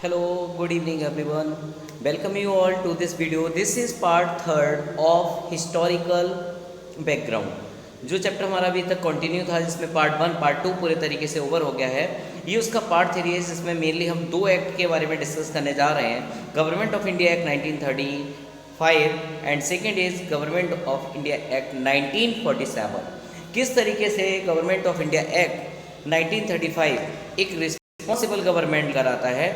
Hello, good evening everyone. Welcome you all to this video. This is part third of historical background. जो chapter हमारा अभी तक continue था जिसमें part one part two पूरे तरीके से ओवर हो गया है, ये उसका पार्ट थ्री है जिसमें मेनली हम दो एक्ट के बारे में डिस्कस करने जा रहे हैं। Government of India act 1935 and second is government of India act 1947। किस तरीके से गवर्नमेंट ऑफ इंडिया एक्ट 1935 एक रिस्पॉन्सिबल गवर्नमेंट कराता है।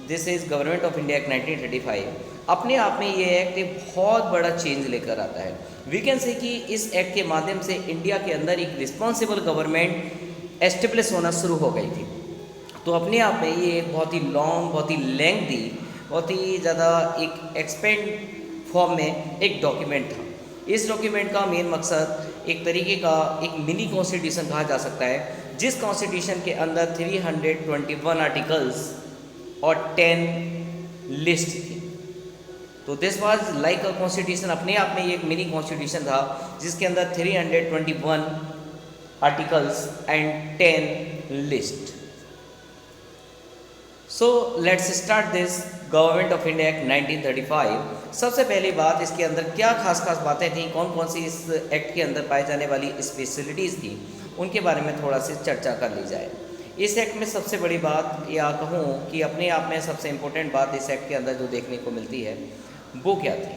This is government of India act 1935। अपने आप में ये एक्ट एक बहुत बड़ा चेंज लेकर आता है। वी कैन से कि इस एक्ट के माध्यम से इंडिया के अंदर एक रिस्पॉन्सिबल गवर्नमेंट एस्टेब्लिश होना शुरू हो गई थी। तो अपने आप में ये एक बहुत ही लॉन्ग, बहुत ही लेंथी, बहुत ही ज़्यादा एक एक्सपेंड फॉर्म में एक डॉक्यूमेंट था। इस डॉक्यूमेंट का मेन मकसद एक तरीके का एक मिनी कॉन्स्टिट्यूशन कहा जा सकता है, जिस कॉन्स्टिट्यूशन के अंदर 321 आर्टिकल्स और 10 लिस्ट थी। तो this was like a constitution. अपने आप में ये एक मिनी कॉन्स्टिट्यूशन था जिसके अंदर 321 articles and 10 list. So let's start this government of India act 1935। सबसे पहली बात, इसके अंदर क्या खास बातें थी, कौन कौन सी इस एक्ट के अंदर पाई जाने वाली स्पेशलिटीज़ थी, उनके बारे में थोड़ा सी चर्चा कर ली जाए। इस एक्ट में सबसे बड़ी बात या कहूँ कि अपने आप में सबसे इम्पोर्टेंट बात इस एक्ट के अंदर जो देखने को मिलती है वो क्या थी,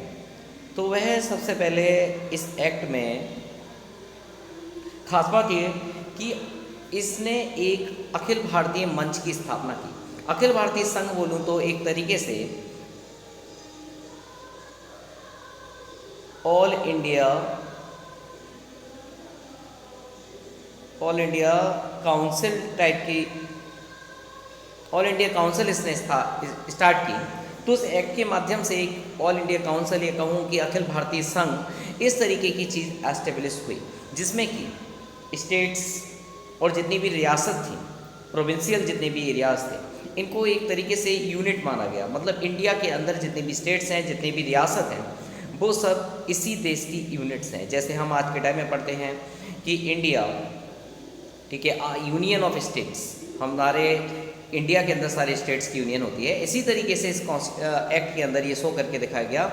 तो वह सबसे पहले इस एक्ट में खास बात ये कि इसने एक अखिल भारतीय मंच की स्थापना की। अखिल भारतीय संघ बोलूँ तो एक तरीके से ऑल इंडिया काउंसिल टाइप की, ऑल इंडिया काउंसिल इसने स्टार्ट की। तो उस एक्ट के माध्यम से एक ऑल इंडिया काउंसिल, ये कहूँ कि अखिल भारतीय संघ, इस तरीके की चीज़ एस्टेब्लिश हुई, जिसमें कि स्टेट्स और जितनी भी रियासत थी, प्रोविंशियल जितने भी एरियाज थे, इनको एक तरीके से यूनिट माना गया। मतलब इंडिया के अंदर जितने भी स्टेट्स हैं, जितनी भी रियासत हैं, वो सब इसी देश की यूनिट्स हैं। जैसे हम आज के टाइम में पढ़ते हैं कि इंडिया, ठीक है, यूनियन ऑफ स्टेट्स, हमारे इंडिया के अंदर सारे स्टेट्स की यूनियन होती है। इसी तरीके से इस एक्ट के अंदर ये शो करके दिखाया गया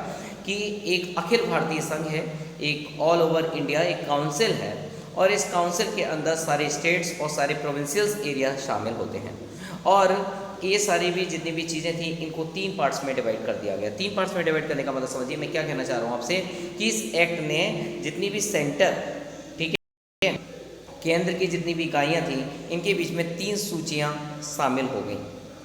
कि एक अखिल भारतीय संघ है, एक ऑल ओवर इंडिया एक काउंसिल है, और इस काउंसिल के अंदर सारे स्टेट्स और सारे प्रोविंशियल्स एरिया शामिल होते हैं। और ये सारी भी जितनी भी चीज़ें थी, इनको 3 पार्ट्स में डिवाइड कर दिया गया। 3 पार्ट्स में डिवाइड करने का मतलब समझिए मैं क्या कहना चाह रहा हूँ आपसे, कि इस एक्ट ने जितनी भी सेंटर, ठीक है, केंद्र की जितनी भी इकाइयाँ थी, इनके बीच में 3 सूचियाँ शामिल हो गई।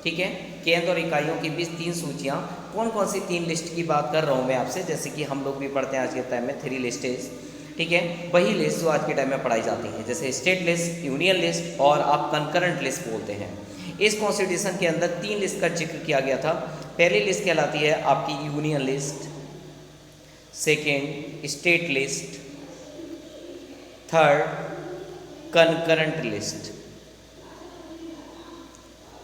ठीक है, केंद्र और इकाइयों के बीच 3 सूचियाँ। कौन कौन सी 3 लिस्ट की बात कर रहा हूँ मैं आपसे, जैसे कि हम लोग भी पढ़ते हैं आज के टाइम में 3 लिस्टेज, ठीक है, वही लिस्ट जो आज के टाइम में पढ़ाई जाती है, जैसे स्टेट लिस्ट, यूनियन लिस्ट और आप कंकरेंट लिस्ट बोलते हैं। इस कॉन्स्टिट्यूशन के अंदर 3 लिस्ट का जिक्र किया गया था। पहली लिस्ट कहलाती है आपकी union list, second state list, third concurrent list.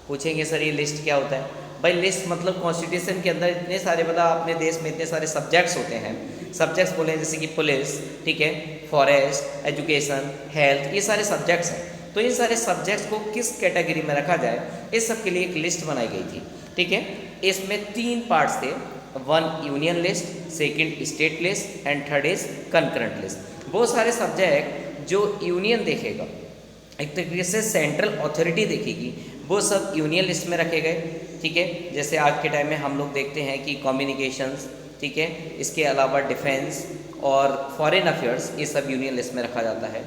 पूछेंगे सर ये लिस्ट क्या होता है? भाई लिस्ट मतलब कॉन्स्टिट्यूशन के अंदर इतने सारे, मतलब अपने देश में इतने सारे सब्जेक्ट्स होते हैं। सब्जेक्ट्स बोले जैसे कि पुलिस, ठीक है, फॉरेस्ट, एजुकेशन, हेल्थ, ये सारे सब्जेक्ट्स हैं। तो इन सारे सब्जेक्ट्स को किस कैटेगरी में रखा जाए, इस सब के लिए एक लिस्ट बनाई गई थी। ठीक है, इसमें 3 पार्ट्स थे, 1 union list, second state list and third is concurrent list. वो सारे सब्जेक्ट जो यूनियन देखेगा, एक तरीके से सेंट्रल अथॉरिटी देखेगी, वो सब यूनियन लिस्ट में रखे गए। ठीक है, जैसे आज के टाइम में हम लोग देखते हैं कि कम्युनिकेशंस, ठीक है, इसके अलावा डिफेंस और फॉरेन अफेयर्स, ये सब यूनियन लिस्ट में रखा जाता है।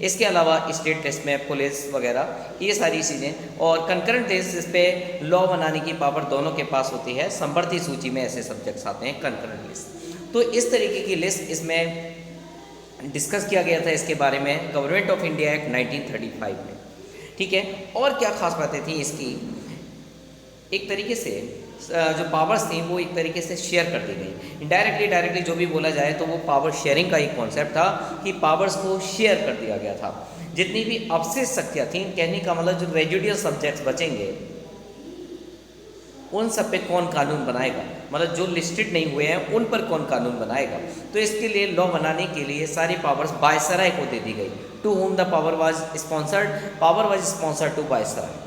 इसके अलावा स्टेट लिस्ट में पुलिस वगैरह, ये सारी चीज़ें, और कंकरेंट लिस्ट इस पे लॉ बनाने की पावर दोनों के पास होती है। समवर्ती सूची में ऐसे सब्जेक्ट्स आते हैं कंकरेंट लिस्ट। तो इस तरीके की लिस्ट इसमें डिस्कस किया गया था इसके बारे में गवर्नमेंट ऑफ इंडिया एक्ट 1935 में। ठीक है, और क्या खास बातें थी इसकी, एक तरीके से जो पावर्स थी वो एक तरीके से शेयर कर दी गई। इनडायरेक्टली डायरेक्टली जो भी बोला जाए तो वो पावर शेयरिंग का एक कॉन्सेप्ट था कि पावर्स को शेयर कर दिया गया था। जितनी भी अवशेष शक्तियाँ थी, कहने का मतलब जो रेजिडुअल सब्जेक्ट्स बचेंगे, उन सब पे कौन कानून बनाएगा, मतलब जो लिस्टेड नहीं हुए हैं उन पर कौन कानून बनाएगा। तो इसके लिए लॉ बनाने के लिए सारी पावर्स वायसराय को दे दी गई। To home the power was sponsored, power was sponsored to viceroy.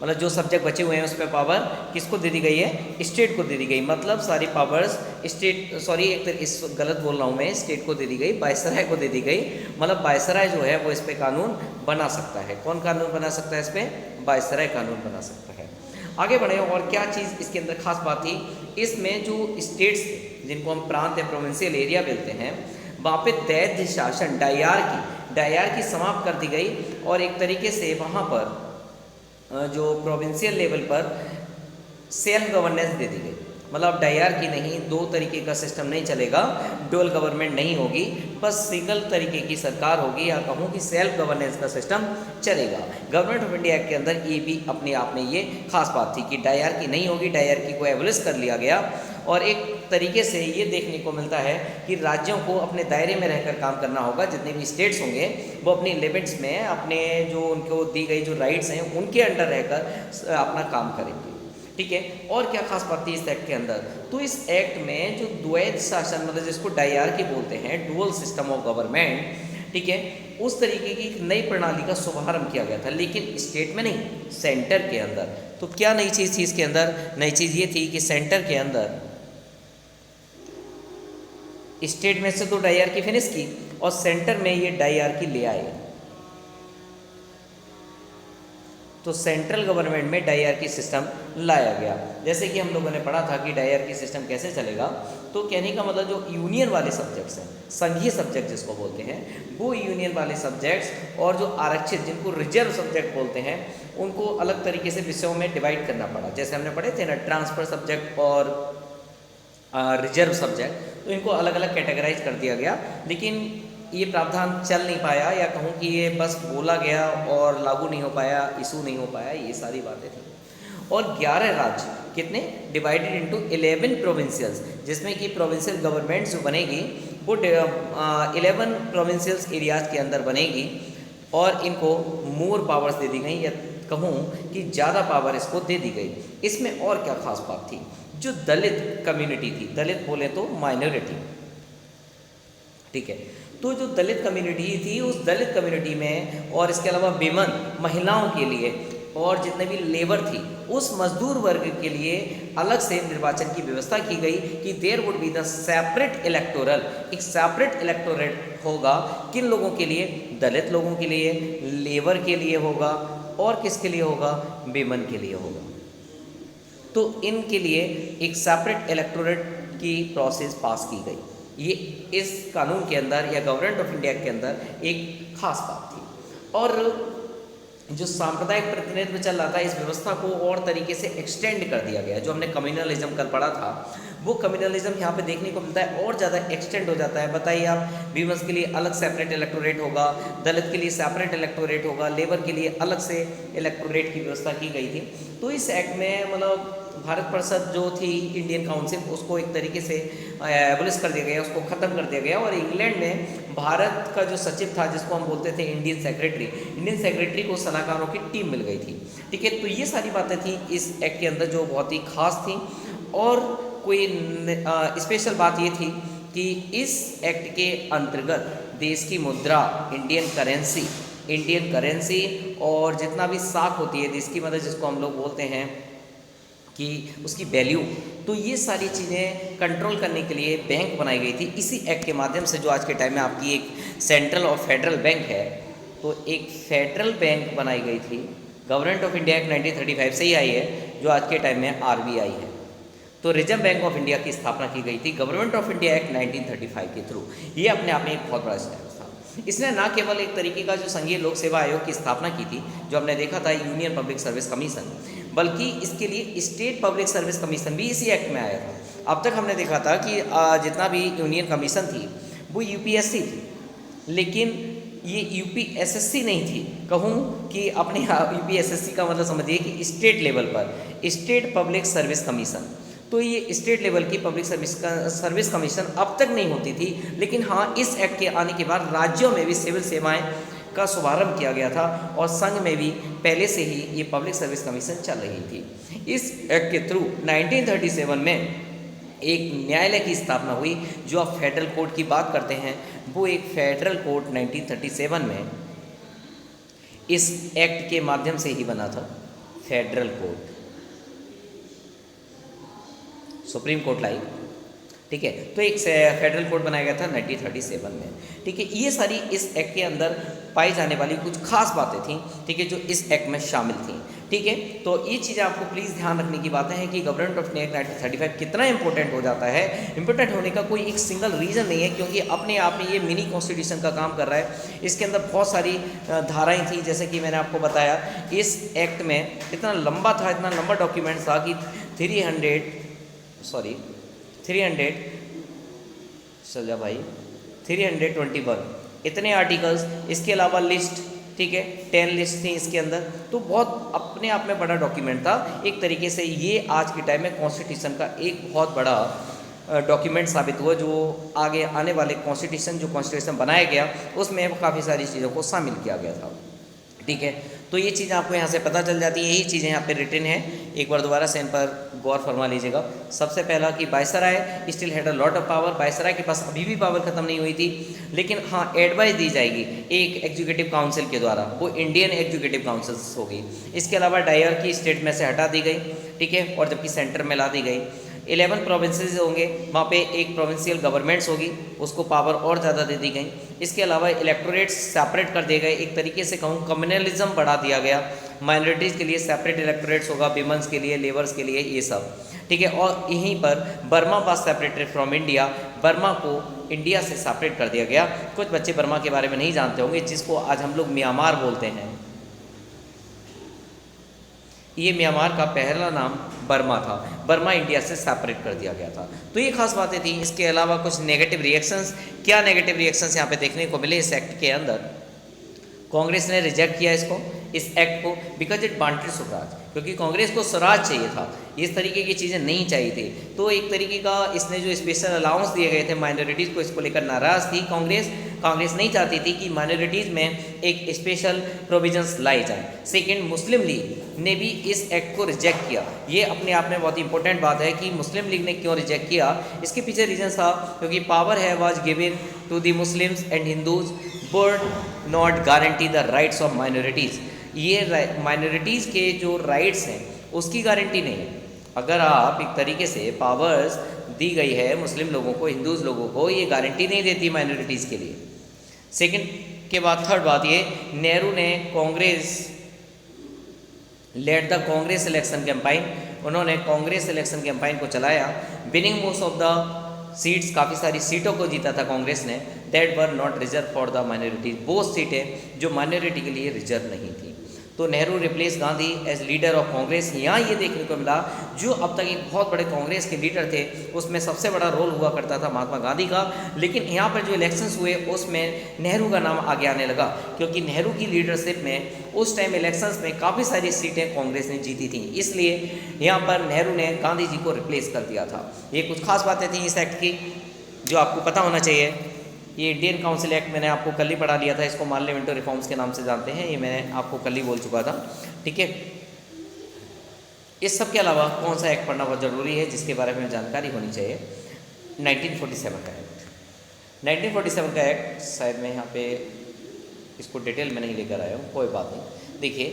मतलब जो सब्जेक्ट बचे हुए हैं उस पर पावर किसको दे दी गई है, स्टेट को दे दी गई। मतलब सारी पावर्स स्टेट, सॉरी एक इस गलत बोल रहा हूँ मैं, स्टेट को दे दी गई, वायसराय को दे दी गई। मतलब वायसराय जो है वो इस पर कानून बना सकता है। कौन कानून बना सकता है इस पर, वायसराय कानून बना सकता है। आगे बढ़े, और क्या चीज़ इसके अंदर खास बात थी, इसमें जो स्टेट्स जिनको हम प्रांत या प्रोविंशियल एरिया बोलते हैं, वहाँ पे दैध्य शासन डायरकी समाप्त कर दी गई, और एक तरीके से वहाँ पर जो प्रोविंशियल लेवल पर सेल्फ गवर्नेंस दे दी गई। मतलब डायरकी नहीं, दो तरीके का सिस्टम नहीं चलेगा, डुअल गवर्नमेंट नहीं होगी, बस सिंगल तरीके की सरकार होगी, या कहूँ कि सेल्फ गवर्नेंस का सिस्टम चलेगा। गवर्नमेंट ऑफ इंडिया के अंदर ये भी अपने आप में ये खास बात थी कि डायरकी नहीं होगी, डायरकी को एबोलिश कर लिया गया। और एक तरीके से ये देखने को मिलता है कि राज्यों को अपने दायरे में रहकर काम करना होगा। जितने भी स्टेट्स होंगे वो अपनी लिमिट्स में, अपने जो उनको दी गई जो राइट्स हैं उनके अंडर रहकर अपना काम करेंगे। ठीक है, और क्या खास बात थी इस एक्ट के अंदर, तो इस एक्ट में जो द्वैध शासन, मतलब जिसको डायरकी बोलते हैं, डुअल सिस्टम ऑफ गवर्नमेंट, ठीक है, उस तरीके की एक नई प्रणाली का शुभारंभ किया गया था, लेकिन स्टेट में नहीं, सेंटर के अंदर। तो क्या नई चीज़ थी इसके अंदर, नई चीज़ ये थी कि सेंटर के अंदर स्टेट में से तो डायरकी फिनिश की और सेंटर में ये डायरकी ले आए। तो सेंट्रल गवर्नमेंट में डायरकी सिस्टम लाया गया। जैसे कि हम लोगों ने पढ़ा था कि डायरकी सिस्टम कैसे चलेगा, तो कहने का मतलब जो यूनियन वाले सब्जेक्ट्स हैं, संघीय सब्जेक्ट जिसको बोलते हैं, वो यूनियन वाले सब्जेक्ट्स और जो आरक्षित जिनको रिजर्व सब्जेक्ट बोलते हैं, उनको अलग तरीके से विषयों में डिवाइड करना पड़ा। जैसे हमने पढ़े थे ना, ट्रांसफर सब्जेक्ट और रिजर्व सब्जेक्ट, तो इनको अलग अलग कैटेगराइज कर दिया गया। लेकिन ये प्रावधान चल नहीं पाया, या कहूँ कि ये बस बोला गया और लागू नहीं हो पाया, इशू नहीं हो पाया, ये सारी बातें थी। और 11 राज्य कितने डिवाइडेड इनटू 11 प्रोविंशियल्स, जिसमें कि प्रोविंशियल गवर्नमेंट जो बनेगी वो 11 प्रोविंशियल्स एरियाज के अंदर बनेगी, और इनको मोर पावर्स दे दी गई, या कहूँ कि ज़्यादा पावर इसको दे दी गई। इसमें और क्या खास बात थी, जो दलित कम्युनिटी थी, दलित बोले तो माइनॉरिटी, ठीक है, तो जो दलित कम्युनिटी थी, उस दलित कम्युनिटी में, और इसके अलावा विमेन महिलाओं के लिए, और जितने भी लेबर थी, उस मजदूर वर्ग के लिए अलग से निर्वाचन की व्यवस्था की गई कि there would be the separate electoral, एक सेपरेट इलेक्टोरेट होगा। किन लोगों के लिए, दलित लोगों के लिए, लेबर के लिए होगा, और किसके लिए होगा, विमेन के लिए होगा। तो इनके लिए एक सेपरेट इलेक्टोरेट की प्रोसेस पास की गई। ये इस कानून के अंदर या गवर्नमेंट ऑफ इंडिया के अंदर एक खास बात थी। और जो सांप्रदायिक प्रतिनिधित्व चल रहा था, इस व्यवस्था को और तरीके से एक्सटेंड कर दिया गया। जो हमने कम्युनलिज्म कल पढ़ा था, वो कम्युनलिज्म यहाँ पे देखने को मिलता है और ज़्यादा एक्सटेंड हो जाता है। बताइए आप, विमेंस के लिए अलग सेपरेट इलेक्टोरेट होगा, दलित के लिए सेपरेट इलेक्टोरेट होगा, लेबर के लिए अलग से इलेक्टोरेट की व्यवस्था की गई थी। तो इस एक्ट में मतलब भारत परिषद जो थी, इंडियन काउंसिल, उसको एक तरीके से एबोलिश कर दिया गया, उसको ख़त्म कर दिया गया। और इंग्लैंड में भारत का जो सचिव था, जिसको हम बोलते थे इंडियन सेक्रेटरी को सलाहकारों की टीम मिल गई थी। ठीक है, तो ये सारी बातें थी इस एक्ट के अंदर जो बहुत ही खास थी। और कोई स्पेशल बात ये थी कि इस एक्ट के अंतर्गत देश की मुद्रा, इंडियन करेंसी और जितना भी साख होती है देश की, मतलब जिसको हम लोग बोलते हैं कि उसकी वैल्यू, तो ये सारी चीज़ें कंट्रोल करने के लिए बैंक बनाई गई थी इसी एक्ट के माध्यम से। जो आज के टाइम में आपकी एक सेंट्रल और फेडरल बैंक है, तो एक फेडरल बैंक बनाई गई थी। गवर्नमेंट ऑफ इंडिया एक्ट 1935 से ही आई है, जो आज के टाइम में RBI है। तो रिजर्व बैंक ऑफ इंडिया की स्थापना की गई थी गवर्नमेंट ऑफ इंडिया एक्ट 1935 के थ्रू। ये अपने आप में एक बहुत बड़ा स्टेप था। इसने ना केवल एक तरीके का जो संघीय लोक सेवा आयोग की स्थापना की थी, जो हमने देखा था यूनियन पब्लिक सर्विस कमीशन, बल्कि इसके लिए स्टेट पब्लिक सर्विस कमीशन भी इसी एक्ट में आया था। अब तक हमने देखा था कि जितना भी यूनियन कमीशन थी वो UPSC थी, लेकिन ये UPSSC नहीं थी। कहूँ कि अपने UPSSC का मतलब समझिए कि स्टेट लेवल पर स्टेट पब्लिक सर्विस कमीशन। तो ये स्टेट लेवल की पब्लिक सर्विस कमीशन अब तक नहीं होती थी, लेकिन हाँ, इस एक्ट के आने के बाद राज्यों में भी सिविल सेवाएं का शुभारंभ किया गया था, और संघ में भी पहले से ही ये पब्लिक सर्विस कमीशन चल रही थी। इस एक्ट के थ्रू 1937 में एक न्यायालय की स्थापना हुई। जो आप फेडरल कोर्ट की बात करते हैं, वो एक फेडरल कोर्ट 1937 में इस एक्ट के माध्यम से ही बना था। फेडरल कोर्ट, सुप्रीम कोर्ट लाई, ठीक है। तो एक फेडरल कोड बनाया गया था 1937 में, ठीक है। ये सारी इस एक्ट के अंदर पाई जाने वाली कुछ खास बातें थी, ठीक है, जो इस एक्ट में शामिल थी, ठीक है। तो ये चीज़ें आपको प्लीज़ ध्यान रखने की बातें हैं कि गवर्नमेंट ऑफ इंडिया एक्ट 1935 कितना इंपॉर्टेंट हो जाता है। इंपॉर्टेंट होने का कोई एक सिंगल रीज़न नहीं है, क्योंकि अपने आप में ये मिनी कॉन्स्टिट्यूशन का काम कर रहा है। इसके अंदर बहुत सारी धाराएँ थी, जैसे कि मैंने आपको बताया इस एक्ट में इतना लंबा था, इतना लंबा डॉक्यूमेंट था कि 321 इतने आर्टिकल्स, इसके अलावा लिस्ट, ठीक है, 10 लिस्ट थी इसके अंदर। तो बहुत अपने आप में बड़ा डॉक्यूमेंट था। एक तरीके से ये आज के टाइम में कॉन्स्टिट्यूशन का एक बहुत बड़ा डॉक्यूमेंट साबित हुआ, जो आगे आने वाले कॉन्स्टिट्यूशन बनाया गया उसमें काफ़ी सारी चीज़ों को शामिल किया गया था, ठीक है। तो ये चीज़ आपको यहाँ से पता चल जाती है, यही चीज़ें यहाँ पे रिटन है। एक बार दोबारा से इन पर गौर फरमा लीजिएगा। सबसे पहला कि viceroy still had a lot of power, viceroy के पास अभी भी पावर खत्म नहीं हुई थी, लेकिन हाँ एडवाइस दी जाएगी एक एग्जीक्यूटिव काउंसिल के द्वारा, वो इंडियन एग्जीक्यूटिव काउंसिल होगी। इसके अलावा डायरकी स्टेट में से हटा दी गई, ठीक है, और जबकि सेंटर में ला दी गई। 11 प्रोविंसेस होंगे, वहाँ पे एक प्रोविंशियल गवर्नमेंट्स होगी, उसको पावर और ज़्यादा दे दी गई। इसके अलावा इलेक्टोरेट्स सेपरेट कर दिए गए, एक तरीके से कहूँ कम्युनलिज्म बढ़ा दिया गया। माइनॉरिटीज़ के लिए सेपरेट इलेक्टोरेट्स होगा, विमेंस के लिए, लेबर्स के लिए, ये सब, ठीक है। और यहीं पर Burma was separated from India, Burma को इंडिया से सेपरेट कर दिया गया। कुछ बच्चे बर्मा के बारे में नहीं जानते होंगे, जिसको आज हम लोग म्यांमार बोलते हैं। ये म्यांमार का पहला नाम बर्मा था, बर्मा इंडिया से सेपरेट कर दिया गया था। तो ये खास बातें थी। इसके अलावा कुछ नेगेटिव रिएक्शंस, क्या नेगेटिव रिएक्शंस यहाँ पे देखने को मिले इस एक्ट के अंदर। कांग्रेस ने रिजेक्ट किया इसको, इस एक्ट को, बिकॉज इट वांटेड स्वराज, क्योंकि कांग्रेस को स्वराज चाहिए था, इस तरीके की चीज़ें नहीं चाहिए थी। तो एक तरीके का इसने जो स्पेशल अलाउंस दिए गए थे माइनॉरिटीज़ को, इसको लेकर नाराज़ थी कांग्रेस नहीं चाहती थी कि माइनॉरिटीज़ में एक स्पेशल प्रोविजंस लाई जाए। सेकेंड, मुस्लिम लीग ने भी इस एक्ट को रिजेक्ट किया। ये अपने आप में बहुत इंपॉर्टेंट बात है कि मुस्लिम लीग ने क्यों रिजेक्ट किया। इसके पीछे रीजन था क्योंकि पावर है was given to the Muslims and Hindus but not guarantee the rights of minorities. ये माइनॉरिटीज़ के जो राइट्स हैं उसकी गारंटी नहीं है। अगर आप एक तरीके से पावर्स दी गई है मुस्लिम लोगों को, हिंदूज लोगों को, ये गारंटी नहीं देती माइनॉरिटीज़ के लिए। सेकंड के बाद थर्ड बात ये, नेहरू ने Congress led the Congress election campaign, उन्होंने कांग्रेस इलेक्शन कैंपेन को चलाया, winning most of the seats, काफ़ी सारी सीटों को जीता था कांग्रेस ने, that were not reserve for the minorities, वो सीटें जो माइनॉरिटी के लिए रिजर्व नहीं थी। तो Nehru replace Gandhi as leader of Congress. यहाँ ये देखने को मिला जो अब तक एक बहुत बड़े कांग्रेस के लीडर थे उसमें सबसे बड़ा रोल हुआ करता था महात्मा गांधी का, लेकिन यहाँ पर जो इलेक्शंस हुए उसमें नेहरू का नाम आगे आने लगा, क्योंकि नेहरू की लीडरशिप में उस टाइम इलेक्शंस में काफ़ी सारी सीटें कांग्रेस ने जीती थी, इसलिए यहाँ पर नेहरू ने गांधी जी को रिप्लेस कर दिया था। ये कुछ खास बातें थी इस एक्ट की जो आपको पता होना चाहिए। ये इंडियन काउंसिल एक्ट मैंने आपको कल ही पढ़ा लिया था, इसको पार्लियामेंट्री रिफॉर्म्स के नाम से जानते हैं, ये मैंने आपको कल ही बोल चुका था, ठीक है। इस सब के अलावा कौन सा एक्ट पढ़ना बहुत ज़रूरी है जिसके बारे में जानकारी होनी चाहिए, 1947 का एक्ट। 1947 का एक्ट शायद मैं यहाँ पे इसको डिटेल में नहीं लेकर आया हूँ, कोई बात नहीं। देखिए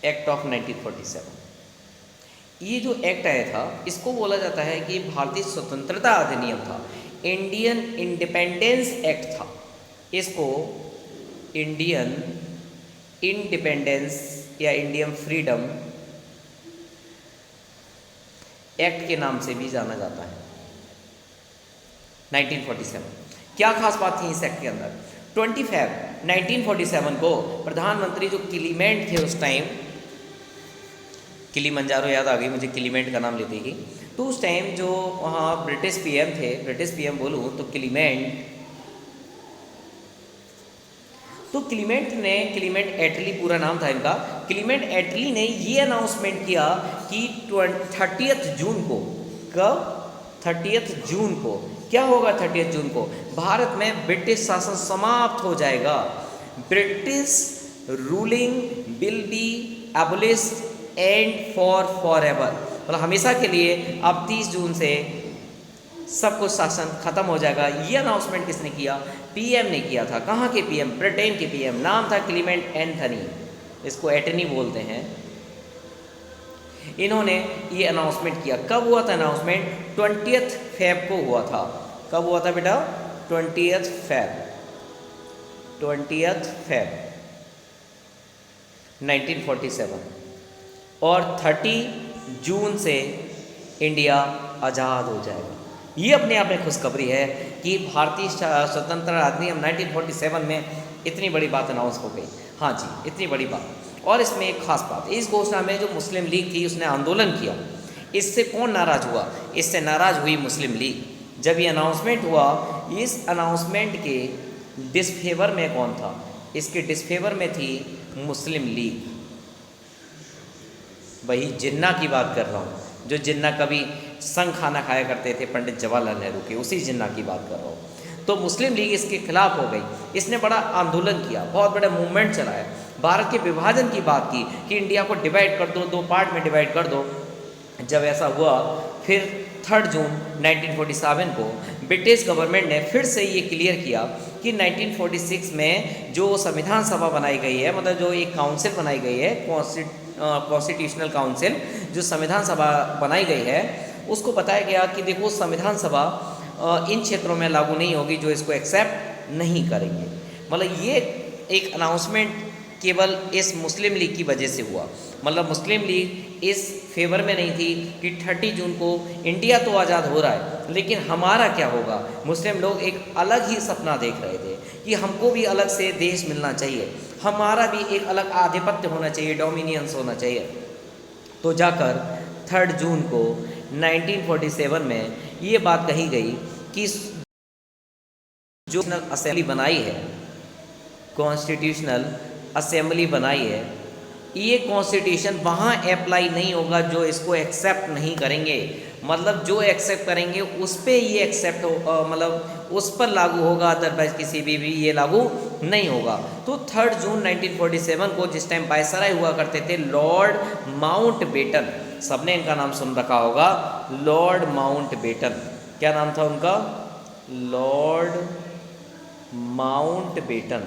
एक्ट ऑफ 1947, ये जो एक्ट आया था इसको बोला जाता है कि भारतीय स्वतंत्रता अधिनियम था, इंडियन इंडिपेंडेंस एक्ट था। इसको इंडियन इंडिपेंडेंस या इंडियन फ्रीडम एक्ट के नाम से भी जाना जाता है। 1947 क्या खास बात थी इस एक्ट के अंदर? 25 फरवरी 1947 को प्रधानमंत्री जो किलीमेंट थे उस टाइम, किलीमंजारो याद आ गई मुझे, किलीमेंट का नाम लेती ही, तो उस टाइम जो वहाँ ब्रिटिश पीएम थे, ब्रिटिश पीएम बोलूँ तो क्लीमेंट एटली पूरा नाम था इनका। क्लीमेंट एटली ने ये अनाउंसमेंट किया कि 30 जून को, कब? 30 जून को क्या होगा? 30 जून को भारत में ब्रिटिश शासन समाप्त हो जाएगा। British ruling will be एबोलिश्ड and for ever, मतलब हमेशा के लिए अब 30 जून से सब कुछ शासन खत्म हो जाएगा। ये अनाउंसमेंट किसने किया? पीएम ने किया था। कहाँ के पीएम? ब्रिटेन के पीएम, नाम था क्लीमेंट एंथनी, इसको एटनी बोलते हैं, इन्होंने ये अनाउंसमेंट किया। कब हुआ था अनाउंसमेंट? 20 फेब को हुआ था। कब हुआ था बेटा? 20 फेब 1947। और 30 जून से इंडिया आज़ाद हो जाएगा। ये अपने आप में खुशखबरी है कि भारतीय स्वतंत्रता अधिनियम 1947 में इतनी बड़ी बात अनाउंस हो गई। हाँ जी, इतनी बड़ी बात। और इसमें एक खास बात, इस घोषणा में जो मुस्लिम लीग थी उसने आंदोलन किया। इससे कौन नाराज हुआ? इससे नाराज हुई मुस्लिम लीग। जब ये अनाउंसमेंट हुआ, इस अनाउंसमेंट के डिसफेवर में कौन था? इसके डिसफेवर में थी मुस्लिम लीग। वही जिन्ना की बात कर रहा हूँ, जो जिन्ना कभी संग खाना खाया करते थे पंडित जवाहरलाल नेहरू के, उसी जिन्ना की बात कर रहा हूँ। तो मुस्लिम लीग इसके खिलाफ हो गई। इसने बड़ा आंदोलन किया, बहुत बड़ा मूवमेंट चलाया, भारत के विभाजन की बात की कि इंडिया को डिवाइड कर दो, 2 पार्ट में डिवाइड कर दो। जब ऐसा हुआ, फिर 3 जून 1947 को ब्रिटिश गवर्नमेंट ने फिर से ये क्लियर किया कि 1946 में जो संविधान सभा बनाई गई है, मतलब जो एक काउंसिल बनाई गई है, कॉन्स्टिट्यूशनल काउंसिल, जो संविधान सभा बनाई गई है, उसको बताया गया कि देखो संविधान सभा इन क्षेत्रों में लागू नहीं होगी जो इसको एक्सेप्ट नहीं करेंगे। मतलब ये एक अनाउंसमेंट केवल इस मुस्लिम लीग की वजह से हुआ। मतलब मुस्लिम लीग इस फेवर में नहीं थी कि 30 जून को इंडिया तो आज़ाद हो रहा है, लेकिन हमारा क्या होगा। मुस्लिम लोग एक अलग ही सपना देख रहे थे कि हमको भी अलग से देश मिलना चाहिए, हमारा भी एक अलग आधिपत्य होना चाहिए, डोमिनियंस होना चाहिए। तो जाकर 3 जून को 1947 में ये बात कही गई कि जो असेंबली बनाई है, कॉन्स्टिट्यूशनल असेंबली बनाई है, ये कॉन्स्टिट्यूशन वहाँ अप्लाई नहीं होगा जो इसको एक्सेप्ट नहीं करेंगे। मतलब जो एक्सेप्ट करेंगे उस पर ये एक्सेप्ट मतलब उस पर लागू होगा, अदरवाइज किसी भी ये लागू नहीं होगा। तो 3 जून 1947 को, जिस टाइम वायसराय हुआ करते थे लॉर्ड माउंटबेटन, सबने इनका नाम सुन रखा होगा, लॉर्ड माउंटबेटन। क्या नाम था उनका? Lord Mountbatten.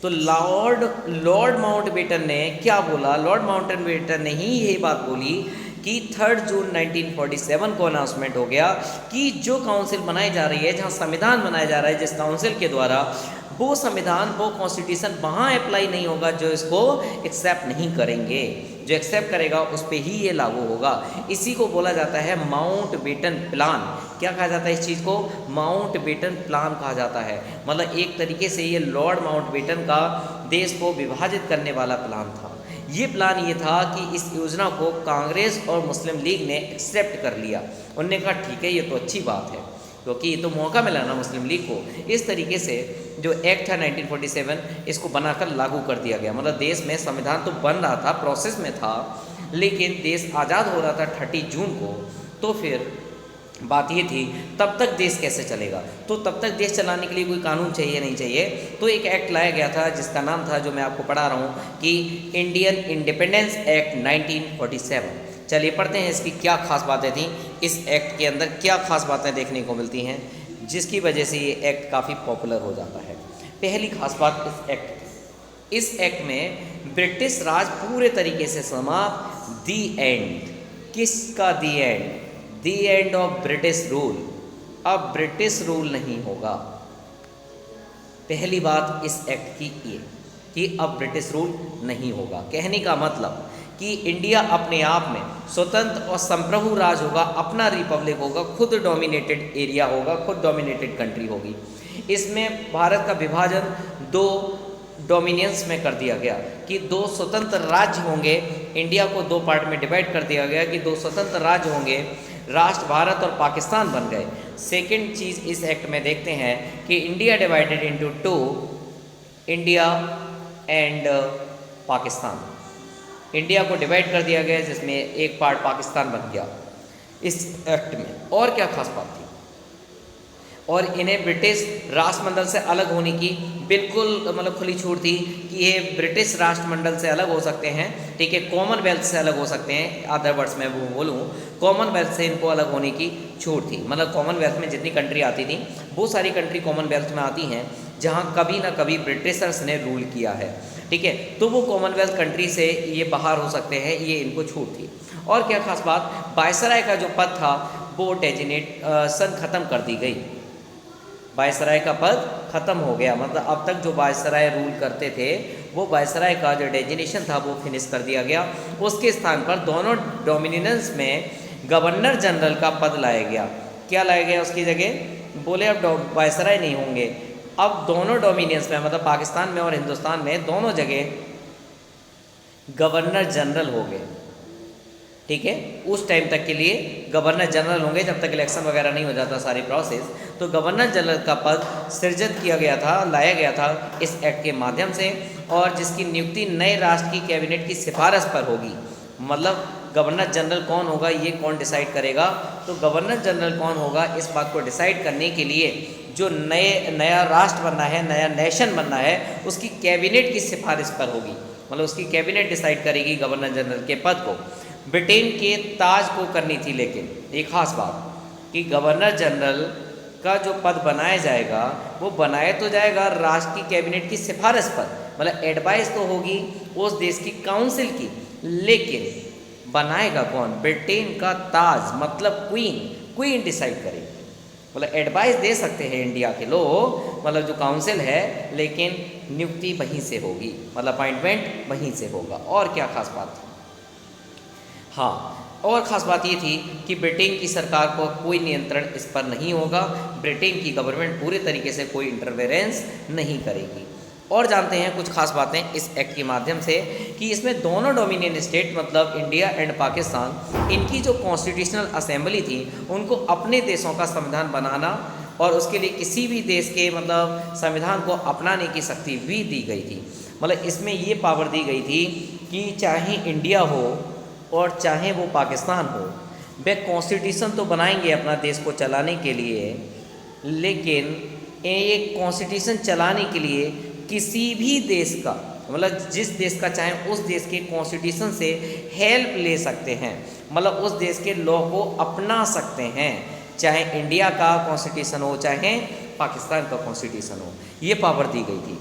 तो लॉर्ड माउंटबेटन ने क्या बोला? लॉर्ड माउंटबेटन ने ही यही बात बोली कि 3 जून 1947 को अनाउंसमेंट हो गया कि जो काउंसिल बनाई जा रही है, जहां संविधान बनाया जा रहा है जिस काउंसिल के द्वारा, वो संविधान, वो कॉन्स्टिट्यूशन वहाँ अप्लाई नहीं होगा जो इसको एक्सेप्ट नहीं करेंगे। जो एक्सेप्ट करेगा उस पर ही ये लागू होगा। इसी को बोला जाता है माउंटबेटन प्लान। क्या कहा जाता है इस चीज़ को? माउंटबेटन प्लान कहा जाता है। मतलब एक तरीके से ये लॉर्ड माउंटबेटन का देश को विभाजित करने वाला प्लान था। ये प्लान ये था कि इस योजना को कांग्रेस और मुस्लिम लीग ने एक्सेप्ट कर लिया। उन्होंने कहा ठीक है, ये तो अच्छी बात है, क्योंकि ये तो मौका मिला ना मुस्लिम लीग को। इस तरीके से जो एक्ट था 1947, इसको बनाकर लागू कर दिया गया। मतलब देश में संविधान तो बन रहा था, प्रोसेस में था, लेकिन देश आज़ाद हो रहा था 30 जून को। तो फिर बात ये थी तब तक देश कैसे चलेगा। तो तब तक देश चलाने के लिए कोई कानून चाहिए, नहीं चाहिए। तो एक एक्ट लाया गया था जिसका नाम था, जो मैं आपको पढ़ा रहा हूँ, कि इंडियन इंडिपेंडेंस एक्ट 1947। चलिए पढ़ते हैं इसकी क्या खास बातें थी। इस एक्ट के अंदर क्या खास बातें देखने को मिलती हैं जिसकी वजह से ये एक्ट काफ़ी पॉपुलर हो जाता है। पहली खास बात इस एक्ट में ब्रिटिश राज पूरे तरीके से समाप्त। The end. किसका the end? The end of British rule. अब ब्रिटिश रूल नहीं होगा। पहली बात इस एक्ट की ये कि अब ब्रिटिश रूल नहीं होगा। कहने का मतलब कि इंडिया अपने आप में स्वतंत्र और संप्रभु राज होगा, अपना रिपब्लिक होगा, खुद डोमिनेटेड एरिया होगा, खुद डोमिनेटेड कंट्री होगी। इसमें भारत का विभाजन 2 डोमिनियंस में कर दिया गया कि 2 स्वतंत्र राज्य होंगे। इंडिया को 2 पार्ट में डिवाइड कर दिया गया कि 2 स्वतंत्र राज्य होंगे, राष्ट्र भारत और पाकिस्तान बन गए। सेकंड चीज़ इस एक्ट में देखते हैं कि India divided into 2, India and Pakistan. India को डिवाइड कर दिया गया जिसमें एक पार्ट पाकिस्तान बन गया इस एक्ट में। और क्या खास बात थी? और इन्हें ब्रिटिश राष्ट्रमंडल से अलग होने की बिल्कुल मतलब खुली छूट थी कि ये ब्रिटिश राष्ट्रमंडल से अलग हो सकते हैं, ठीक है, कॉमनवेल्थ से अलग हो सकते हैं। अदर वर्ड्स में वो बोलूँ, कॉमनवेल्थ से इनको अलग होने की छूट थी। मतलब कॉमनवेल्थ में जितनी कंट्री आती थी, बहुत सारी कंट्री कॉमनवेल्थ में आती हैं जहाँ कभी ना कभी ब्रिटिशर्स ने रूल किया है, ठीक है, तो वो कॉमनवेल्थ कंट्री से ये बाहर हो सकते हैं, ये इनको छूट थी। और क्या खास बात, वायसराय का जो पद था वो डेजिग्नेशन ख़त्म कर दी गई। वायसराय का पद खत्म हो गया, मतलब अब तक जो वायसराय रूल करते थे वो वायसराय का जो डेजिग्नेशन था वो फिनिश कर दिया गया। उसके स्थान पर दोनों डोमिनियंस में गवर्नर जनरल का पद लाया गया। क्या लाया गया उसकी जगह? बोले अब वायसराय नहीं होंगे, अब दोनों डोमिनियंस में मतलब पाकिस्तान में और हिंदुस्तान में दोनों जगह गवर्नर जनरल हो गए, ठीक है। उस टाइम तक के लिए गवर्नर जनरल होंगे जब तक इलेक्शन वगैरह नहीं हो जाता सारी प्रोसेस। तो गवर्नर जनरल का पद सृजित किया गया था, लाया गया था इस एक्ट के माध्यम से, और जिसकी नियुक्ति नए राष्ट्र की कैबिनेट की सिफारिश पर होगी। मतलब गवर्नर जनरल कौन होगा ये कौन डिसाइड करेगा? तो गवर्नर जनरल कौन होगा इस बात को डिसाइड करने के लिए जो नया राष्ट्र बनना है, नया नेशन बनना है, उसकी कैबिनेट की सिफारिश पर होगी। मतलब उसकी कैबिनेट डिसाइड करेगी गवर्नर जनरल के पद को। ब्रिटेन के ताज को करनी थी, लेकिन एक खास बात कि गवर्नर जनरल का जो पद बनाया जाएगा वो बनाया तो जाएगा राष्ट्र की कैबिनेट की सिफारिश पर, मतलब एडवाइस तो होगी उस देश की काउंसिल की, लेकिन बनाएगा कौन? ब्रिटेन का ताज मतलब क्वीन डिसाइड करेगी। मतलब एडवाइस दे सकते हैं इंडिया के लोग, मतलब जो काउंसिल है, लेकिन नियुक्ति वहीं से होगी, मतलब अपॉइंटमेंट वहीं से होगा। और क्या खास बात थी? हाँ, और ख़ास बात ये थी कि ब्रिटेन की सरकार को कोई नियंत्रण इस पर नहीं होगा। ब्रिटेन की गवर्नमेंट पूरे तरीके से कोई इंटरवेरेंस नहीं करेगी। और जानते हैं कुछ खास बातें इस एक्ट के माध्यम से कि इसमें दोनों डोमिनियन स्टेट मतलब इंडिया एंड पाकिस्तान, इनकी जो कॉन्स्टिट्यूशनल असेंबली थी उनको अपने देशों का संविधान बनाना और उसके लिए किसी भी देश के मतलब संविधान को अपनाने की शक्ति भी दी गई थी। मतलब इसमें ये पावर दी गई थी कि चाहे इंडिया हो और चाहे वो पाकिस्तान हो, वे कॉन्स्टिट्यूशन तो बनाएंगे अपना देश को चलाने के लिए, लेकिन ये कॉन्स्टिट्यूशन चलाने के लिए किसी भी देश का मतलब जिस देश का चाहे उस देश के कॉन्स्टिट्यूशन से हेल्प ले सकते हैं, मतलब उस देश के लॉ को अपना सकते हैं, चाहे इंडिया का कॉन्स्टिट्यूशन हो चाहे पाकिस्तान का कॉन्स्टिट्यूशन हो। ये पावर दी गई थी।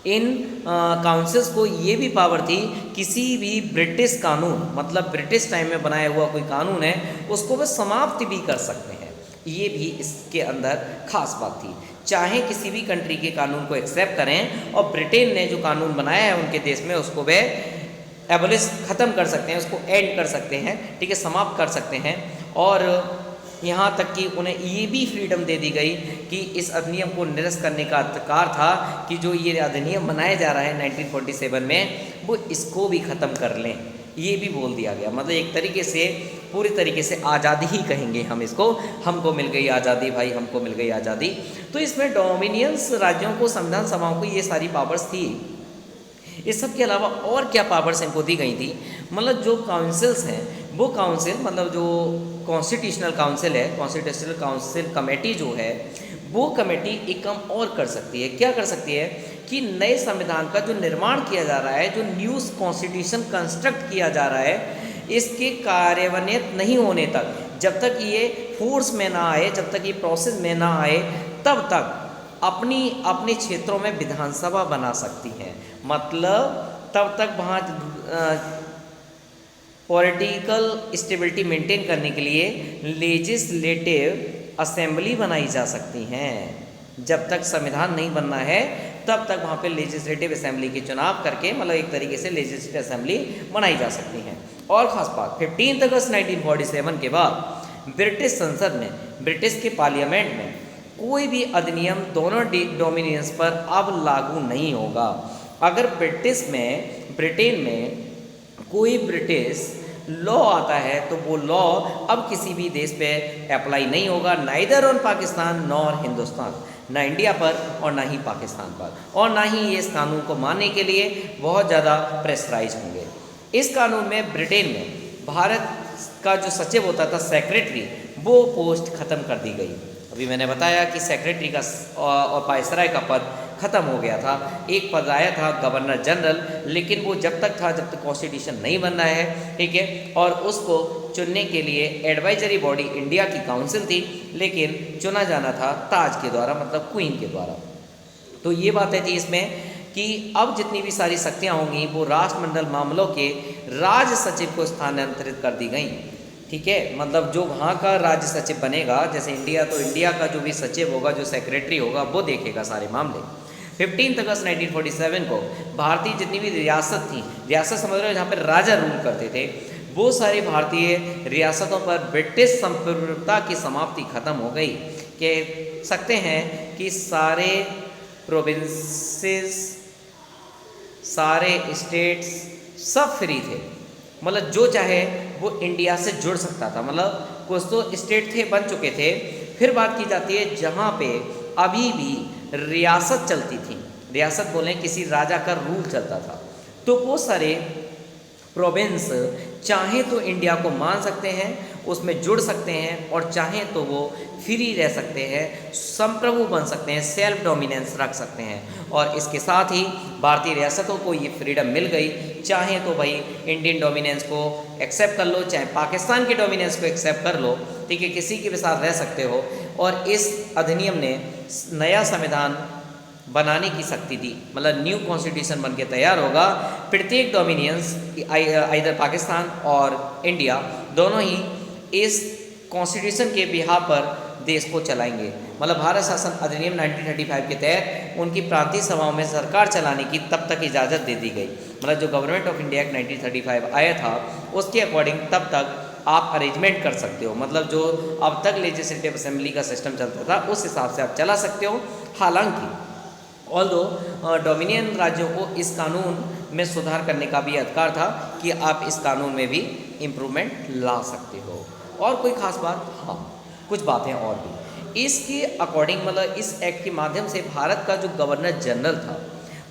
इन काउंसिल्स को ये भी पावर थी किसी भी ब्रिटिश कानून मतलब ब्रिटिश टाइम में बनाया हुआ कोई कानून है उसको वे समाप्त भी कर सकते हैं। ये भी इसके अंदर खास बात थी। चाहे किसी भी कंट्री के कानून को एक्सेप्ट करें और ब्रिटेन ने जो कानून बनाया है उनके देश में उसको वे एबोलिश ख़त्म कर सकते हैं, उसको एंड कर सकते हैं, ठीक है, समाप्त कर सकते हैं। और यहाँ तक कि उन्हें ये भी फ्रीडम दे दी गई कि इस अधिनियम को निरस्त करने का अधिकार था कि जो ये अधिनियम बनाया जा रहा है 1947 में वो इसको भी ख़त्म कर लें, ये भी बोल दिया गया। मतलब एक तरीके से पूरी तरीके से आज़ादी ही कहेंगे हम इसको, हमको मिल गई आज़ादी भाई, हमको मिल गई आज़ादी। तो इसमें डोमिनियंस राज्यों को, संविधान सभाओं को ये सारी पावर्स थी। इस सब के अलावा और क्या पावर्स इनको दी गई थी? मतलब जो काउंसिल्स हैं वो काउंसिल मतलब जो कॉन्स्टिट्यूशनल काउंसिल है, कॉन्स्टिट्यूशनल काउंसिल कमेटी जो है वो कमेटी एक काम और कर सकती है। क्या कर सकती है कि नए संविधान का जो निर्माण किया जा रहा है, जो न्यू कॉन्स्टिट्यूशन कंस्ट्रक्ट किया जा रहा है, इसके कार्यान्वित नहीं होने तक, जब तक ये फोर्स में ना आए, जब तक ये प्रोसेस में ना आए, तब तक अपने क्षेत्रों में विधानसभा बना सकती हैं। मतलब तब तक वहाँ पॉलिटिकल स्टेबिलिटी मेंटेन करने के लिए लेजिस्लेटिव असेंबली बनाई जा सकती हैं। जब तक संविधान नहीं बनना है तब तक वहाँ पे लेजिस्लेटिव असेंबली के चुनाव करके मतलब एक तरीके से लेजिस्लेटिव असेंबली बनाई जा सकती हैं। और ख़ास बात 15 अगस्त 1947 के बाद ब्रिटिश संसद में, ब्रिटिश के पार्लियामेंट में कोई भी अधिनियम दोनों डोमिनियंस पर अब लागू नहीं होगा। अगर ब्रिटेन में कोई ब्रिटिश लॉ आता है तो वो लॉ अब किसी भी देश पे अप्लाई नहीं होगा, neither on Pakistan nor Hindustan, ना इंडिया पर और ना ही पाकिस्तान पर, और ना ही ये इस कानून को मानने के लिए बहुत ज़्यादा प्रेशराइज होंगे। इस कानून में ब्रिटेन में भारत का जो सचिव होता था सेक्रेटरी, वो पोस्ट ख़त्म कर दी गई। अभी मैंने बताया कि सेक्रेटरी का और वायसराय का पद खत्म हो गया था। एक पद आया था गवर्नर जनरल, लेकिन वो जब तक था जब तक कॉन्स्टिट्यूशन नहीं बन रहा है, ठीक है। और उसको चुनने के लिए एडवाइजरी बॉडी इंडिया की काउंसिल थी, लेकिन चुना जाना था ताज के द्वारा, मतलब क्वीन के द्वारा। तो ये बात है जी इसमें कि अब जितनी भी सारी शक्तियाँ होंगी वो राष्ट्रमंडल मामलों के राज सचिव को स्थानांतरित कर दी गई, ठीक है। मतलब जो वहाँ का राज्य सचिव बनेगा, जैसे इंडिया, तो इंडिया का जो भी सचिव होगा, जो सेक्रेटरी होगा, वो देखेगा सारे मामले। 15 अगस्त 1947 को भारतीय जितनी भी रियासत थी, रियासत समझ रहे हो जहाँ पर राजा रूल करते थे, वो सारी भारतीय रियासतों पर ब्रिटिश संप्रभुता की समाप्ति खत्म हो गई। कह सकते हैं कि सारे प्रोविंसेस, सारे स्टेट्स सब फ्री थे, मतलब जो चाहे वो इंडिया से जुड़ सकता था। मतलब कुछ तो स्टेट थे बन चुके थे। फिर बात की जाती है जहाँ पे अभी भी रियासत चलती थी, रियासत बोलें किसी राजा का रूल चलता था, तो वो सारे प्रोविंस चाहे तो इंडिया को मान सकते हैं, उसमें जुड़ सकते हैं, और चाहे तो वो फ्री रह सकते हैं, संप्रभु बन सकते हैं, सेल्फ डोमिनेंस रख सकते हैं। और इसके साथ ही भारतीय रियासतों को ये फ्रीडम मिल गई, चाहे तो भाई इंडियन डोमिनेंस को एक्सेप्ट कर लो, चाहे पाकिस्तान के डोमिनेंस को एक्सेप्ट कर लो, ठीक है, किसी के भी साथ रह सकते हो। और इस अधिनियम ने नया संविधान बनाने की शक्ति दी, मतलब न्यू कॉन्स्टिट्यूशन बन के तैयार होगा। प्रत्येक डोमिनियंस इधर पाकिस्तान और इंडिया दोनों ही इस कॉन्स्टिट्यूशन के बिहाफ पर देश को चलाएंगे। मतलब भारत शासन अधिनियम 1935 के तहत उनकी प्रांतीय सभाओं में सरकार चलाने की तब तक इजाज़त दे दी गई। मतलब जो गवर्नमेंट ऑफ इंडिया एक्ट 1935 आया था उसके अकॉर्डिंग तब तक आप अरेंजमेंट कर सकते हो, मतलब जो अब तक लेजिस्लेटिव असेंबली का सिस्टम चलता था उस हिसाब से आप चला सकते हो। हालांकि ऑल्दो डोमिनियन राज्यों को इस कानून में सुधार करने का भी अधिकार था कि आप इस कानून में भी इम्प्रूवमेंट ला सकते हो। और कोई खास बात? हाँ, कुछ बातें और भी इसके अकॉर्डिंग, मतलब इस एक्ट के माध्यम से भारत का जो गवर्नर जनरल था,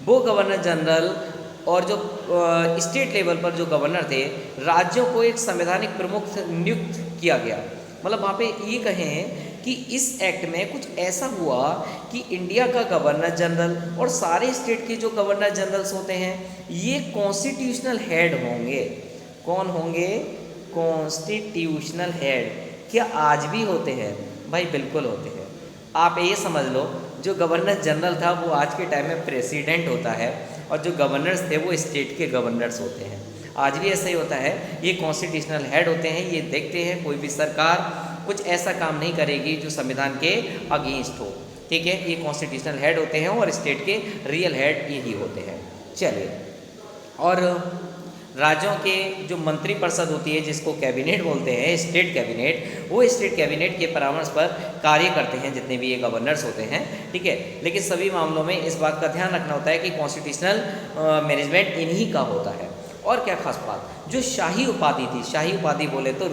वो गवर्नर जनरल और जो स्टेट लेवल पर जो गवर्नर थे, राज्यों को एक संवैधानिक प्रमुख नियुक्त किया गया। मतलब वहाँ पे ये कहें कि इस एक्ट में कुछ ऐसा हुआ कि इंडिया का गवर्नर जनरल और सारे स्टेट के जो गवर्नर जनरल्स होते हैं ये कॉन्स्टिट्यूशनल हेड होंगे। कौन होंगे? Constitutional head. क्या आज भी होते हैं? भाई बिल्कुल होते हैं। आप ये समझ लो, जो गवर्नर जनरल था वो आज के टाइम में प्रेसिडेंट होता है, और जो गवर्नर्स थे वो स्टेट के गवर्नर्स होते हैं। आज भी ऐसा ही होता है। ये कॉन्स्टिट्यूशनल हेड होते हैं, ये देखते हैं कोई भी सरकार कुछ ऐसा काम नहीं करेगी जो संविधान के अगेंस्ट हो, ठीक है। ये कॉन्स्टिट्यूशनल हेड होते हैं और स्टेट के रियल हेड यही होते हैं। चलिए, और राज्यों के जो मंत्रिपरिषद होती है जिसको कैबिनेट बोलते हैं, स्टेट कैबिनेट, वो स्टेट कैबिनेट के परामर्श पर कार्य करते हैं जितने भी ये गवर्नर्स होते हैं, ठीक है। लेकिन सभी मामलों में इस बात का ध्यान रखना होता है कि कॉन्स्टिट्यूशनल मैनेजमेंट इन्हीं का होता है। और क्या खास बात, जो शाही उपाधि थी, शाही उपाधि बोले तो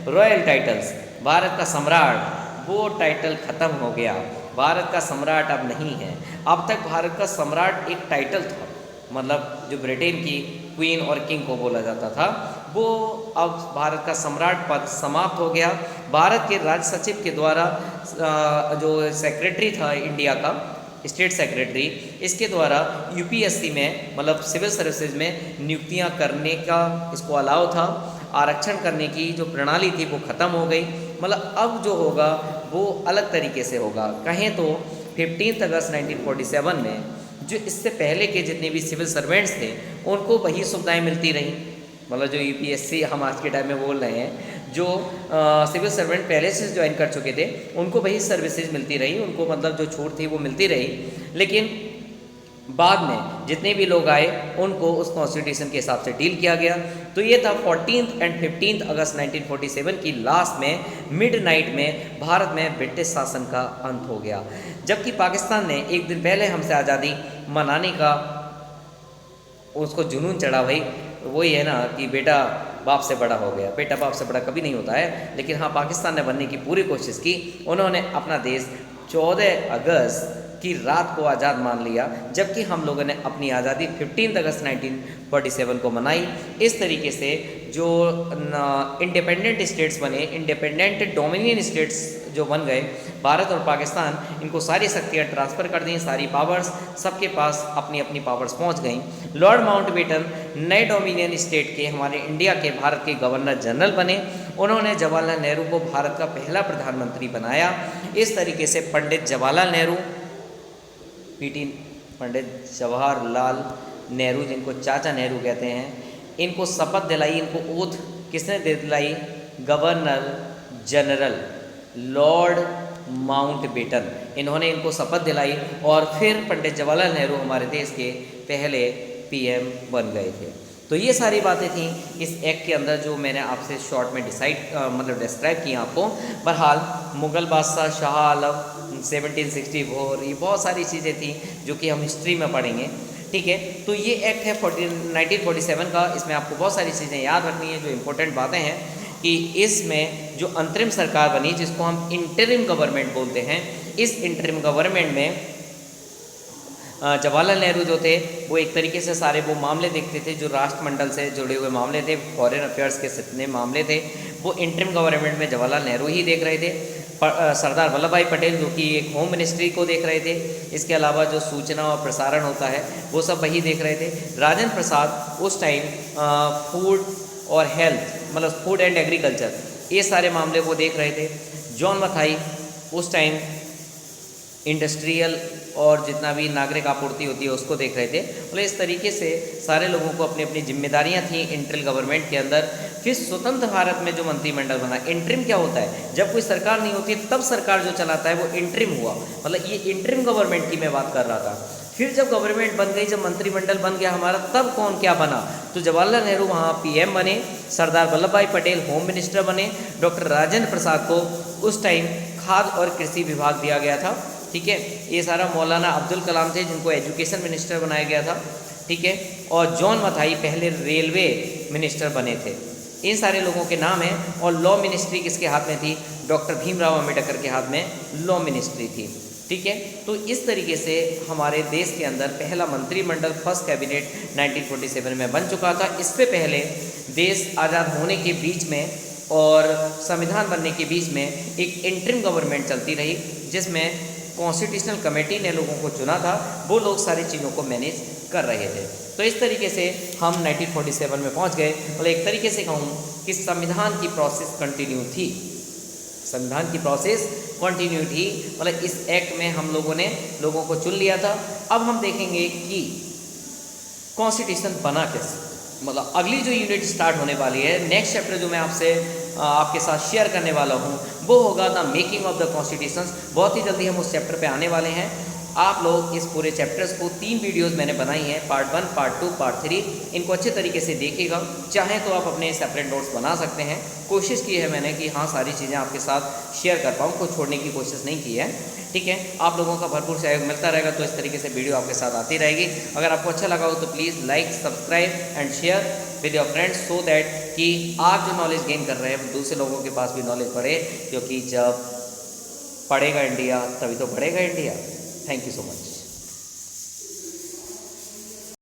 रॉयल टाइटल्स, भारत का सम्राट, वो टाइटल खत्म हो गया। भारत का सम्राट अब नहीं है। अब तक भारत का सम्राट एक टाइटल था, मतलब जो ब्रिटेन की क्वीन और किंग को बोला जाता था, वो अब भारत का सम्राट पद समाप्त हो गया। भारत के राज्य सचिव के द्वारा जो सेक्रेटरी था इंडिया का, स्टेट सेक्रेटरी, इसके द्वारा यूपीएससी में, मतलब सिविल सर्विसेज में नियुक्तियां करने का इसको अलाउ था। आरक्षण करने की जो प्रणाली थी वो ख़त्म हो गई। मतलब अब जो होगा वो अलग तरीके से होगा। कहें तो 15 अगस्त 1947 में जो इससे पहले के जितने भी सिविल सर्वेंट्स थे उनको वही सुविधाएं मिलती रहीं। मतलब जो यूपीएससी हम आज के टाइम में बोल रहे हैं, जो सिविल सर्वेंट पहले से ज्वाइन कर चुके थे उनको वही सर्विसेज मिलती रही, उनको मतलब जो छूट थी वो मिलती रही। लेकिन बाद में जितने भी लोग आए उनको उस कॉन्स्टिट्यूशन के हिसाब से डील किया गया। तो ये था 14 एंड 15 अगस्त 1947 की लास्ट में मिडनाइट में भारत में ब्रिटिश शासन का अंत हो गया। जबकि पाकिस्तान ने एक दिन पहले हमसे आज़ादी मनाने का उसको जुनून चढ़ा। भाई वही है ना कि बेटा बाप से बड़ा हो गया। बेटा बाप से बड़ा कभी नहीं होता है। लेकिन हाँ, पाकिस्तान ने बनने की पूरी कोशिश की। उन्होंने अपना देश 14 अगस्त की रात को आज़ाद मान लिया, जबकि हम लोगों ने अपनी आज़ादी 15 अगस्त 1947 को मनाई। इस तरीके से जो इंडिपेंडेंट स्टेट्स बने, इंडिपेंडेंट डोमिनियन स्टेट्स जो बन गए, भारत और पाकिस्तान, इनको सारी शक्तियाँ ट्रांसफ़र कर दी, सारी पावर्स सबके पास अपनी अपनी पावर्स पहुंच गई। लॉर्ड माउंटबेटन नए डोमिनियन स्टेट के, हमारे इंडिया के, भारत के गवर्नर जनरल बने। उन्होंने जवाहरलाल नेहरू को भारत का पहला प्रधानमंत्री बनाया। इस तरीके से पंडित जवाहरलाल नेहरू, पंडित जवाहरलाल नेहरू, जिनको चाचा नेहरू कहते हैं, इनको शपथ दिलाई, इनको ओथ किसने दिलाई? गवर्नर जनरल लॉर्ड माउंटबेटन, इन्होंने इनको शपथ दिलाई। और फिर पंडित जवाहरलाल नेहरू हमारे देश के पहले पीएम बन गए थे। तो ये सारी बातें थी इस एक्ट के अंदर जो मैंने आपसे शॉर्ट में डिस्क्राइब की आपको। बहरहाल मुग़ल बादशाह शाह आलम 1764, ये बहुत सारी चीज़ें थी जो कि हम हिस्ट्री में पढ़ेंगे, ठीक है। तो ये एक्ट है 1947 का। इसमें आपको बहुत सारी चीज़ें याद रखनी है। जो इम्पोर्टेंट बातें हैं कि इसमें जो अंतरिम सरकार बनी, जिसको हम इंटरिम गवर्नमेंट बोलते हैं, इस इंटरिम गवर्नमेंट में जवाहरलाल नेहरू जो थे वो एक तरीके से सारे वो मामले देखते थे जो राष्ट्रमंडल से जुड़े हुए मामले थे, फॉरेन अफेयर्स के जितने मामले थे वो इंटरिम गवर्नमेंट में जवाहरलाल नेहरू ही देख रहे थे। सरदार वल्लभ भाई पटेल जो कि एक होम मिनिस्ट्री को देख रहे थे, इसके अलावा जो सूचना और प्रसारण होता है वो सब वही देख रहे थे। राजेंद्र प्रसाद उस टाइम फूड और हेल्थ, मतलब फूड एंड एग्रीकल्चर, ये सारे मामले वो देख रहे थे। जॉन मथाई उस टाइम इंडस्ट्रियल और जितना भी नागरिक आपूर्ति होती है उसको देख रहे थे। मतलब इस तरीके से सारे लोगों को अपनी अपनी जिम्मेदारियां थी इंटरिम गवर्नमेंट के अंदर। फिर स्वतंत्र भारत में जो मंत्रिमंडल बना, इंटरिम क्या होता है? जब कोई सरकार नहीं होती तब सरकार जो चलाता है वो इंटरिम हुआ, मतलब ये इंटरिम गवर्नमेंट की मैं बात कर रहा था। फिर जब गवर्नमेंट बन गई, जब मंत्रिमंडल बन गया हमारा, तब कौन क्या बना? तो जवाहरलाल नेहरू वहाँ पीएम बने, सरदार वल्लभ भाई पटेल होम मिनिस्टर बने, डॉक्टर राजेंद्र प्रसाद को उस टाइम खाद्य और कृषि विभाग दिया गया था, ठीक है। ये सारा मौलाना अब्दुल कलाम थे जिनको एजुकेशन मिनिस्टर बनाया गया था, ठीक है। और जॉन मथाई पहले रेलवे मिनिस्टर बने थे। इन सारे लोगों के नाम हैं। और लॉ मिनिस्ट्री किसके हाथ में थी? डॉक्टर भीमराव अम्बेडकर के हाथ में लॉ मिनिस्ट्री थी, ठीक है। तो इस तरीके से हमारे देश के अंदर पहला मंत्रिमंडल, फर्स्ट कैबिनेट 1947 में बन चुका था। इससे पहले देश आज़ाद होने के बीच में और संविधान बनने के बीच में एक इंटरिम गवर्नमेंट चलती रही, जिसमें कॉन्स्टिट्यूशनल कमेटी ने लोगों को चुना था, वो लोग सारी चीज़ों को मैनेज कर रहे थे। तो इस तरीके से हम 1947 में पहुंच गए। मतलब एक तरीके से कहूँ कि संविधान की प्रोसेस कंटिन्यू थी, संविधान की प्रोसेस कंटिन्यू थी। मतलब इस एक्ट में हम लोगों ने लोगों को चुन लिया था। अब हम देखेंगे कि कॉन्स्टिट्यूशन बना कैसे। मतलब अगली जो यूनिट स्टार्ट होने वाली है, नेक्स्ट चैप्टर जो मैं आपके साथ शेयर करने वाला हूँ, वो होगा the making of the constitutions. बहुत ही जल्दी हम उस चैप्टर पे आने वाले हैं। आप लोग इस पूरे चैप्टर्स को 3 वीडियोस मैंने बनाई हैं, पार्ट 1, पार्ट 2, पार्ट 3। इनको अच्छे तरीके से देखिएगा। चाहें तो आप अपने सेपरेट नोट्स बना सकते हैं। कोशिश की है मैंने कि हाँ सारी चीज़ें आपके साथ शेयर कर पाऊँ, कुछ छोड़ने की कोशिश नहीं की है, ठीक है। आप लोगों का भरपूर सहयोग मिलता रहेगा तो इस तरीके से वीडियो आपके साथ आती रहेगी। अगर आपको अच्छा लगा हो तो please like, subscribe and share with your friends, so that कि आप जो नॉलेज गेन कर रहे हैं दूसरे लोगों के पास भी नॉलेज बढ़े, क्योंकि जब पढ़ेगा इंडिया तभी तो बढ़ेगा India. Thank you so much.